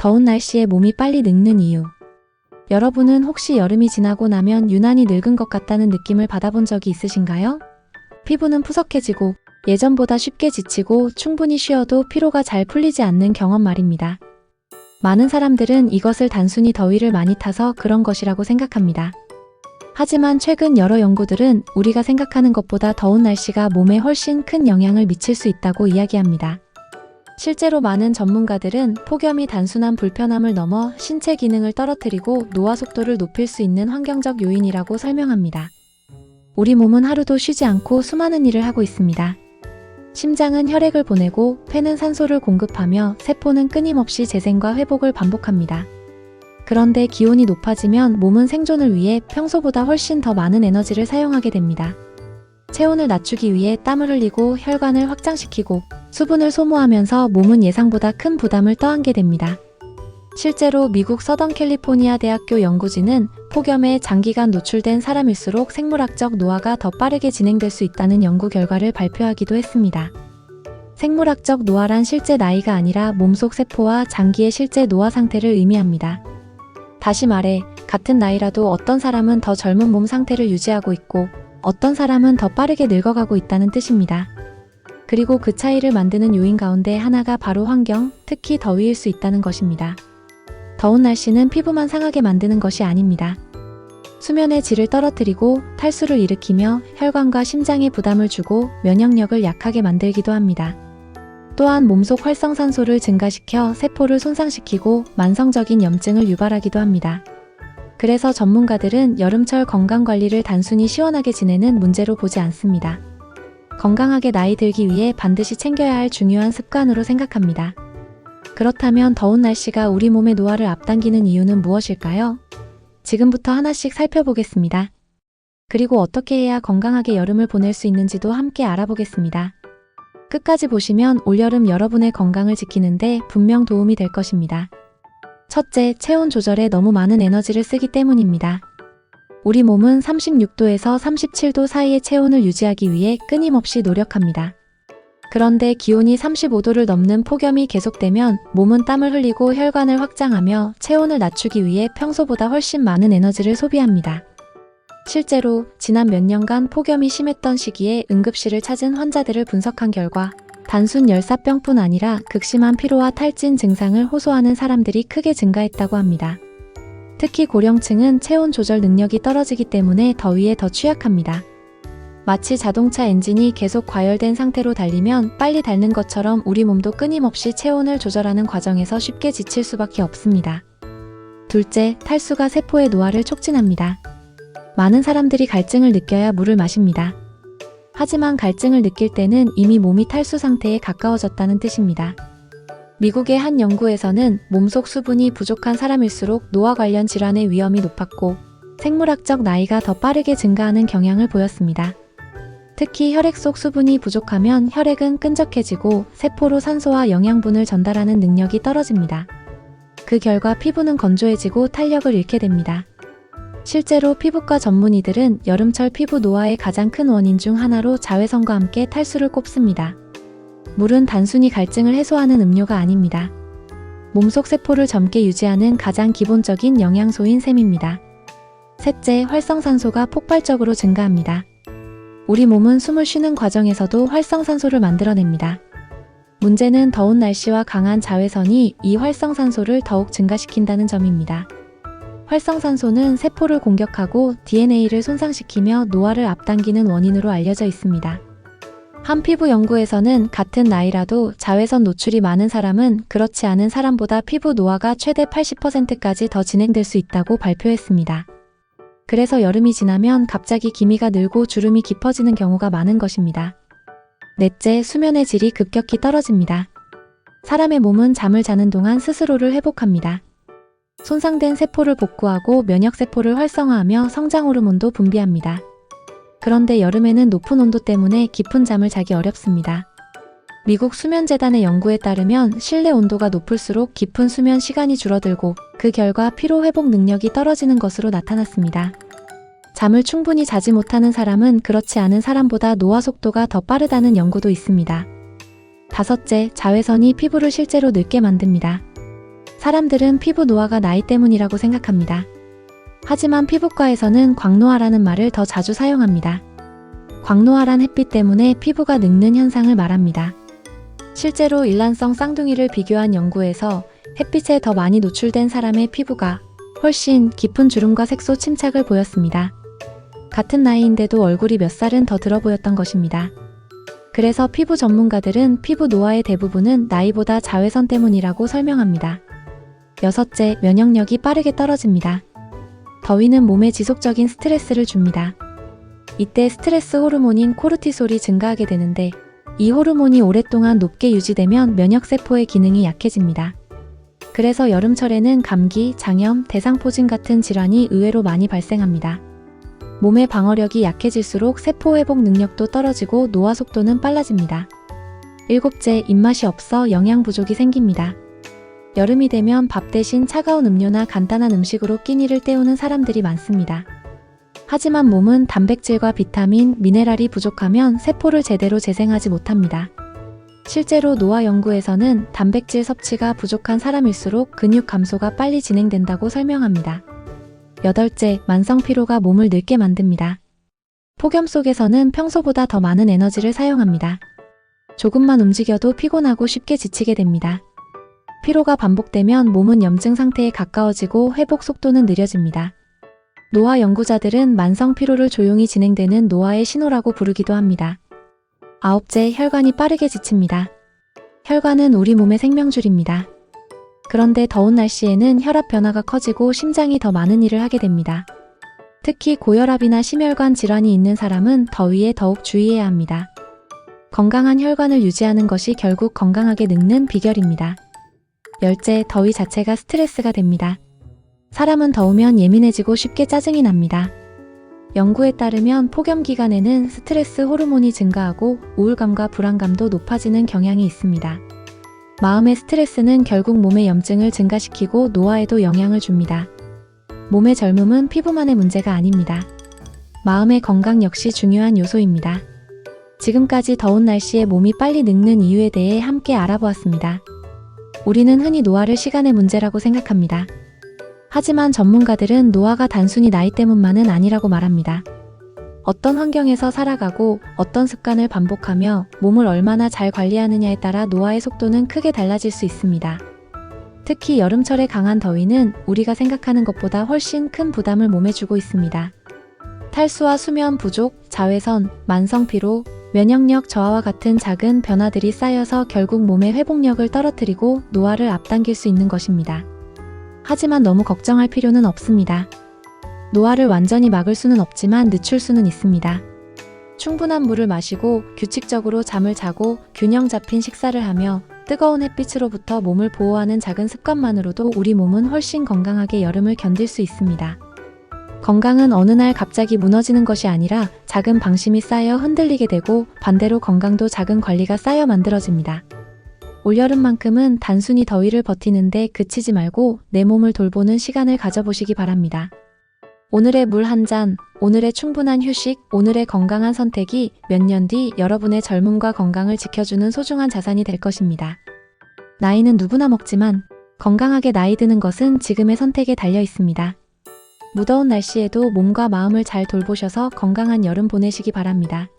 더운 날씨에 몸이 빨리 늙는 이유. 여러분은 혹시 여름이 지나고 나면 유난히 늙은 것 같다는 느낌을 받아본 적이 있으신가요? 피부는 푸석해지고 예전보다 쉽게 지치고 충분히 쉬어도 피로가 잘 풀리지 않는 경험 말입니다. 많은 사람들은 이것을 단순히 더위를 많이 타서 그런 것이라고 생각합니다. 하지만 최근 여러 연구들은 우리가 생각하는 것보다 더운 날씨가 몸에 훨씬 큰 영향을 미칠 수 있다고 이야기합니다. 실제로 많은 전문가들은 폭염이 단순한 불편함을 넘어 신체 기능을 떨어뜨리고 노화 속도를 높일 수 있는 환경적 요인이라고 설명합니다. 우리 몸은 하루도 쉬지 않고 수많은 일을 하고 있습니다. 심장은 혈액을 보내고 폐는 산소를 공급하며 세포는 끊임없이 재생과 회복을 반복합니다. 그런데 기온이 높아지면 몸은 생존을 위해 평소보다 훨씬 더 많은 에너지를 사용하게 됩니다. 체온을 낮추기 위해 땀을 흘리고 혈관을 확장시키고 수분을 소모하면서 몸은 예상보다 큰 부담을 떠안게 됩니다. 실제로 미국 서던 캘리포니아 대학교 연구진은 폭염에 장기간 노출된 사람일수록 생물학적 노화가 더 빠르게 진행될 수 있다는 연구 결과를 발표하기도 했습니다. 생물학적 노화란 실제 나이가 아니라 몸속 세포와 장기의 실제 노화 상태를 의미합니다. 다시 말해, 같은 나이라도 어떤 사람은 더 젊은 몸 상태를 유지하고 있고 어떤 사람은 더 빠르게 늙어가고 있다는 뜻입니다. 그리고 그 차이를 만드는 요인 가운데 하나가 바로 환경, 특히 더위일 수 있다는 것입니다. 더운 날씨는 피부만 상하게 만드는 것이 아닙니다. 수면의 질을 떨어뜨리고 탈수를 일으키며 혈관과 심장에 부담을 주고 면역력을 약하게 만들기도 합니다. 또한 몸속 활성산소를 증가시켜 세포를 손상시키고 만성적인 염증을 유발하기도 합니다. 그래서 전문가들은 여름철 건강관리를 단순히 시원하게 지내는 문제로 보지 않습니다. 건강하게 나이 들기 위해 반드시 챙겨야 할 중요한 습관으로 생각합니다. 그렇다면 더운 날씨가 우리 몸의 노화를 앞당기는 이유는 무엇일까요? 지금부터 하나씩 살펴보겠습니다. 그리고 어떻게 해야 건강하게 여름을 보낼 수 있는지도 함께 알아보겠습니다. 끝까지 보시면 올여름 여러분의 건강을 지키는데 분명 도움이 될 것입니다. 첫째, 체온 조절에 너무 많은 에너지를 쓰기 때문입니다. 우리 몸은 36도에서 37도 사이의 체온을 유지하기 위해 끊임없이 노력합니다. 그런데 기온이 35도를 넘는 폭염이 계속되면 몸은 땀을 흘리고 혈관을 확장하며 체온을 낮추기 위해 평소보다 훨씬 많은 에너지를 소비합니다. 실제로 지난 몇 년간 폭염이 심했던 시기에 응급실을 찾은 환자들을 분석한 결과 단순 열사병뿐 아니라 극심한 피로와 탈진 증상을 호소하는 사람들이 크게 증가했다고 합니다. 특히 고령층은 체온 조절 능력이 떨어지기 때문에 더위에 더 취약합니다. 마치 자동차 엔진이 계속 과열된 상태로 달리면 빨리 닳는 것처럼 우리 몸도 끊임없이 체온을 조절하는 과정에서 쉽게 지칠 수밖에 없습니다. 둘째, 탈수가 세포의 노화를 촉진합니다. 많은 사람들이 갈증을 느껴야 물을 마십니다. 하지만 갈증을 느낄 때는 이미 몸이 탈수 상태에 가까워졌다는 뜻입니다. 미국의 한 연구에서는 몸속 수분이 부족한 사람일수록 노화 관련 질환의 위험이 높았고 생물학적 나이가 더 빠르게 증가하는 경향을 보였습니다. 특히 혈액 속 수분이 부족하면 혈액은 끈적해지고 세포로 산소와 영양분을 전달하는 능력이 떨어집니다. 그 결과 피부는 건조해지고 탄력을 잃게 됩니다. 실제로 피부과 전문의들은 여름철 피부 노화의 가장 큰 원인 중 하나로 자외선과 함께 탈수를 꼽습니다. 물은 단순히 갈증을 해소하는 음료가 아닙니다. 몸속 세포를 젊게 유지하는 가장 기본적인 영양소인 셈입니다. 셋째, 활성산소가 폭발적으로 증가합니다. 우리 몸은 숨을 쉬는 과정에서도 활성산소를 만들어냅니다. 문제는 더운 날씨와 강한 자외선이 이 활성산소를 더욱 증가시킨다는 점입니다. 활성산소는 세포를 공격하고 DNA를 손상시키며 노화를 앞당기는 원인으로 알려져 있습니다. 한 피부 연구에서는 같은 나이라도 자외선 노출이 많은 사람은 그렇지 않은 사람보다 피부 노화가 최대 80%까지 더 진행될 수 있다고 발표했습니다. 그래서 여름이 지나면 갑자기 기미가 늘고 주름이 깊어지는 경우가 많은 것입니다. 넷째, 수면의 질이 급격히 떨어집니다. 사람의 몸은 잠을 자는 동안 스스로를 회복합니다. 손상된 세포를 복구하고 면역세포를 활성화하며 성장 호르몬도 분비합니다. 그런데 여름에는 높은 온도 때문에 깊은 잠을 자기 어렵습니다. 미국 수면재단의 연구에 따르면 실내 온도가 높을수록 깊은 수면 시간이 줄어들고 그 결과 피로 회복 능력이 떨어지는 것으로 나타났습니다. 잠을 충분히 자지 못하는 사람은 그렇지 않은 사람보다 노화 속도가 더 빠르다는 연구도 있습니다. 다섯째, 자외선이 피부를 실제로 늙게 만듭니다. 사람들은 피부 노화가 나이 때문이라고 생각합니다. 하지만 피부과에서는 광노화라는 말을 더 자주 사용합니다. 광노화란 햇빛 때문에 피부가 늙는 현상을 말합니다. 실제로 일란성 쌍둥이를 비교한 연구에서 햇빛에 더 많이 노출된 사람의 피부가 훨씬 깊은 주름과 색소 침착을 보였습니다. 같은 나이인데도 얼굴이 몇 살은 더 들어 보였던 것입니다. 그래서 피부 전문가들은 피부 노화의 대부분은 나이보다 자외선 때문이라고 설명합니다. 여섯째, 면역력이 빠르게 떨어집니다. 더위는 몸에 지속적인 스트레스를 줍니다. 이때 스트레스 호르몬인 코르티솔이 증가하게 되는데 이 호르몬이 오랫동안 높게 유지되면 면역세포의 기능이 약해집니다. 그래서 여름철에는 감기, 장염, 대상포진 같은 질환이 의외로 많이 발생합니다. 몸의 방어력이 약해질수록 세포 회복 능력도 떨어지고 노화 속도는 빨라집니다. 일곱째, 입맛이 없어 영양 부족이 생깁니다. 여름이 되면 밥 대신 차가운 음료나 간단한 음식으로 끼니를 때우는 사람들이 많습니다. 하지만 몸은 단백질과 비타민, 미네랄이 부족하면 세포를 제대로 재생하지 못합니다. 실제로 노화 연구에서는 단백질 섭취가 부족한 사람일수록 근육 감소가 빨리 진행된다고 설명합니다. 여덟째, 만성 피로가 몸을 늙게 만듭니다. 폭염 속에서는 평소보다 더 많은 에너지를 사용합니다. 조금만 움직여도 피곤하고 쉽게 지치게 됩니다. 피로가 반복되면 몸은 염증 상태에 가까워지고 회복 속도는 느려집니다. 노화 연구자들은 만성 피로를 조용히 진행되는 노화의 신호라고 부르기도 합니다. 아홉째, 혈관이 빠르게 지칩니다. 혈관은 우리 몸의 생명줄입니다. 그런데 더운 날씨에는 혈압 변화가 커지고 심장이 더 많은 일을 하게 됩니다. 특히 고혈압이나 심혈관 질환이 있는 사람은 더위에 더욱 주의해야 합니다. 건강한 혈관을 유지하는 것이 결국 건강하게 늙는 비결입니다. 열째, 더위 자체가 스트레스가 됩니다. 사람은 더우면 예민해지고 쉽게 짜증이 납니다. 연구에 따르면 폭염 기간에는 스트레스 호르몬이 증가하고 우울감과 불안감도 높아지는 경향이 있습니다. 마음의 스트레스는 결국 몸의 염증을 증가시키고 노화에도 영향을 줍니다. 몸의 젊음은 피부만의 문제가 아닙니다. 마음의 건강 역시 중요한 요소입니다. 지금까지 더운 날씨에 몸이 빨리 늙는 이유에 대해 함께 알아보았습니다. 우리는 흔히 노화를 시간의 문제라고 생각합니다. 하지만 전문가들은 노화가 단순히 나이 때문만은 아니라고 말합니다. 어떤 환경에서 살아가고 어떤 습관을 반복하며 몸을 얼마나 잘 관리하느냐에 따라 노화의 속도는 크게 달라질 수 있습니다. 특히 여름철의 강한 더위는 우리가 생각하는 것보다 훨씬 큰 부담을 몸에 주고 있습니다. 탈수와 수면 부족, 자외선, 만성 피로, 면역력 저하와 같은 작은 변화들이 쌓여서 결국 몸의 회복력을 떨어뜨리고 노화를 앞당길 수 있는 것입니다. 하지만 너무 걱정할 필요는 없습니다. 노화를 완전히 막을 수는 없지만 늦출 수는 있습니다. 충분한 물을 마시고 규칙적으로 잠을 자고 균형 잡힌 식사를 하며 뜨거운 햇빛으로부터 몸을 보호하는 작은 습관만으로도 우리 몸은 훨씬 건강하게 여름을 견딜 수 있습니다. 건강은 어느 날 갑자기 무너지는 것이 아니라 작은 방심이 쌓여 흔들리게 되고 반대로 건강도 작은 관리가 쌓여 만들어집니다. 올여름만큼은 단순히 더위를 버티는데 그치지 말고 내 몸을 돌보는 시간을 가져보시기 바랍니다. 오늘의 물 한 잔, 오늘의 충분한 휴식, 오늘의 건강한 선택이 몇 년 뒤 여러분의 젊음과 건강을 지켜주는 소중한 자산이 될 것입니다. 나이는 누구나 먹지만 건강하게 나이 드는 것은 지금의 선택에 달려 있습니다. 무더운 날씨에도 몸과 마음을 잘 돌보셔서 건강한 여름 보내시기 바랍니다.